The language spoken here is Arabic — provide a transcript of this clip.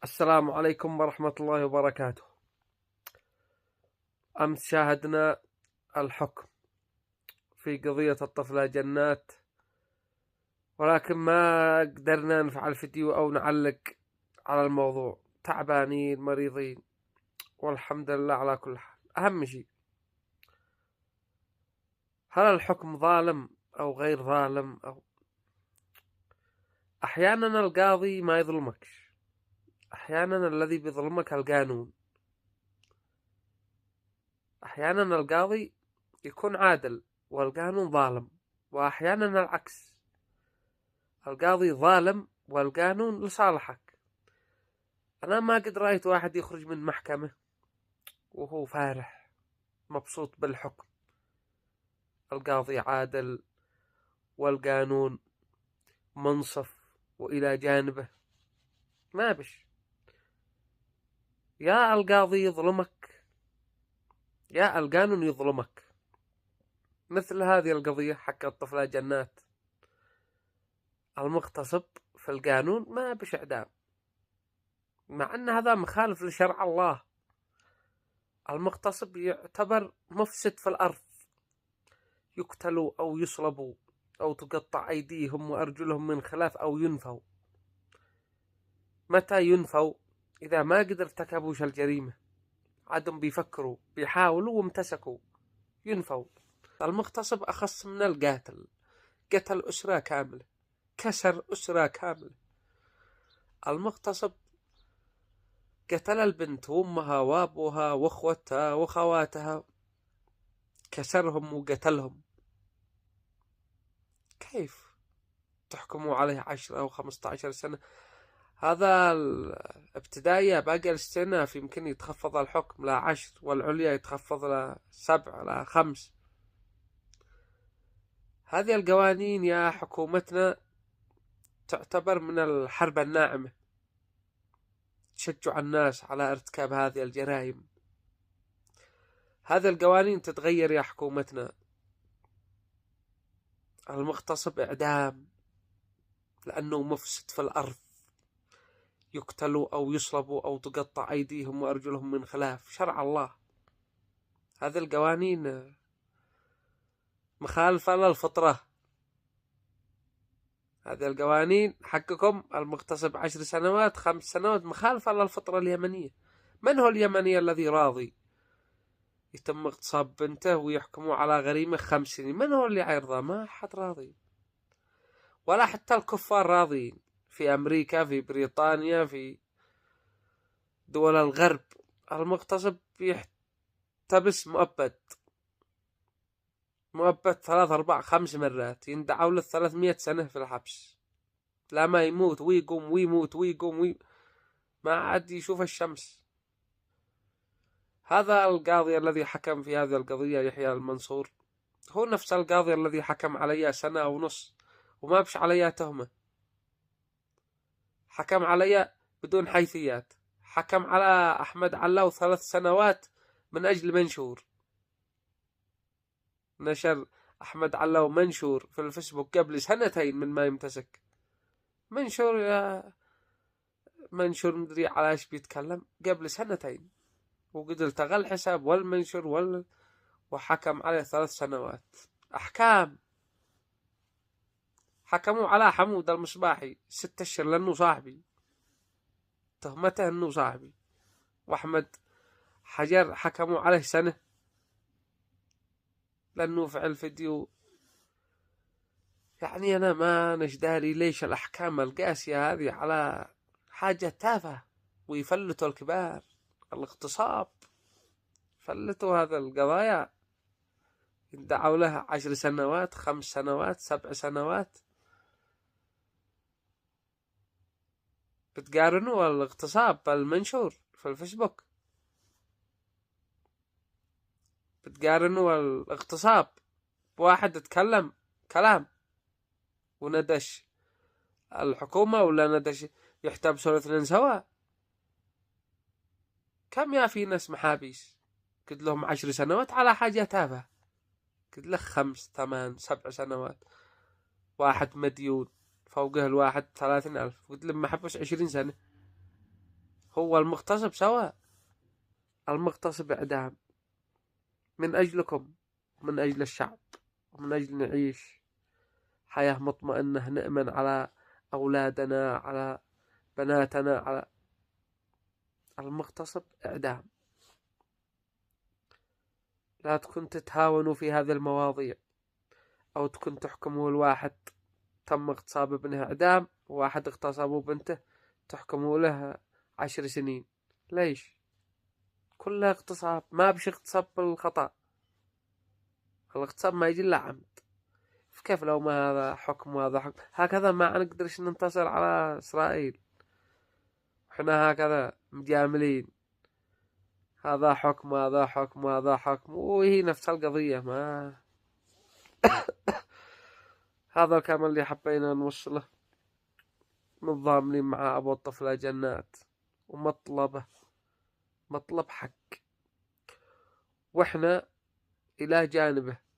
السلام عليكم ورحمة الله وبركاته. أمس شاهدنا الحكم في قضية الطفلة جنات، ولكن ما قدرنا نفعل فيديو أو نعلق على الموضوع، تعبانين مريضين، والحمد لله على كل حال. أهم شيء، هل الحكم ظالم أو غير ظالم؟ أو أحيانا القاضي ما يظلمكش، أحيانا الذي بيظلمك القانون، أحيانا القاضي يكون عادل والقانون ظالم، وأحيانا العكس، القاضي ظالم والقانون لصالحك. أنا ما قد رأيت واحد يخرج من محكمة وهو فارح مبسوط بالحكم، القاضي عادل والقانون منصف وإلى جانبه. ما بش، يا القاضي يظلمك يا القانون يظلمك. مثل هذه القضية حق الطفلة جنات، المغتصب في القانون ما بش إعدام، مع أن هذا مخالف لشرع الله. المغتصب يعتبر مفسد في الأرض، يقتلوا أو يصلبوا أو تقطع أيديهم وأرجلهم من خلاف أو ينفوا. متى ينفوا؟ إذا ما قد ارتكبوش الجريمة، عادهم بيفكروا بيحاولوا وامتسكوا، ينفوا. المغتصب أخص من القاتل، قتل أسرة كاملة، كسر أسرة كاملة. المغتصب قتل البنت وأمها وأبوها وأخوتها وخواتها، كسرهم وقتلهم. كيف تحكموا عليه 10 أو 15 سنة؟ هذا الابتدائية باقي الاستئناف يمكن يتخفض الحكم ل10، والعليا يتخفض ل7 ل5. هذه القوانين يا حكومتنا تعتبر من الحرب الناعمة، تشجع الناس على ارتكاب هذه الجرائم. هذه القوانين تتغير يا حكومتنا. المغتصب إعدام لأنه مفسد في الأرض، يقتلوا أو يصلبوا أو تقطع أيديهم وأرجلهم من خلاف شرع الله. هذه القوانين مخالفة للفطرة. هذه القوانين حقكم المغتصب 10 سنوات 5 سنوات، مخالفة للفطرة اليمنية. من هو اليمني الذي راضي يتم اغتصاب بنته ويحكموا على غريمة 5 سنين؟ من هو اللي يرضى؟ ما حد راضي، ولا حتى الكفار راضين. في أمريكا، في بريطانيا، في دول الغرب، المغتصب يحتبس مؤبد 3 4 5 مرات، يندعوا له 300 سنة في الحبس، لا ما يموت ويقوم ويموت ويقوم ما عاد يشوف الشمس. هذا القاضي الذي حكم في هذه القضية يحيى المنصور هو نفس القاضي الذي حكم علي 1.5 سنة وما بش علي تهمة. حكم علي بدون حيثيات. حكم على أحمد علاو 3 سنوات من أجل منشور، نشر أحمد علاو منشور في الفيسبوك قبل 2 سنين من ما يمتسك. منشور يا منشور مدري على ايش بيتكلم قبل 2 سنين، وقد التغى الحساب والمنشور وحكم عليه 3 سنوات. أحكام. حكموا على حمود المصباحي 6 أشهر لأنه صاحبي، تهمته أنه صاحبي. وأحمد حجر حكموا عليه 1 سنة لأنه فعل فيديو. يعني أنا ما نجداري ليش الأحكام القاسية هذه على حاجة تافهة، ويفلتوا الكبار. الاغتصاب فلتوا هذا القضايا، يدعوا لها 10 سنوات 5 سنوات 7 سنوات. بتقارنوا الاغتصاب بالمنشور في الفيسبوك، بتقارنوا الاغتصاب بواحد اتكلم كلام وندش الحكومة، ولا ندش يحتبسوا الاثنين سوا؟ كم يا في ناس محابيس قد لهم 10 سنوات على حاجة تافهة، قد له 5 8 7 سنوات. واحد مديون فوقه الواحد 30,000 قد له محبس 20 سنة. هو المغتصب سواء، المغتصب إعدام من أجلكم، من أجل الشعب، ومن أجل نعيش حياة مطمئنة، نأمن على أولادنا، على بناتنا، على المغتصب إعدام. لا تكون تتهاونوا في هذه المواضيع، أو تكون تحكموا الواحد تم اغتصاب ابنه إعدام، وواحد اغتصبوا بنته تحكموا له 10 سنين. ليش؟ كلها اغتصاب، ما بش اغتصاب بالخطأ، الاغتصاب ما يجي إلا عمد. كيف لو ما هذا حكم وهذا حكم؟ هكذا ما نقدرش ننتصر على إسرائيل، احنا هكذا مجاملين، هذا حكم وهذا حكم وهذا حكم، وهي نفس القضية. ما هذا الكلام اللي حبينا نوصله، متضامنين مع أبو الطفلة جنات، ومطلبه مطلب حق، وإحنا إلى جانبه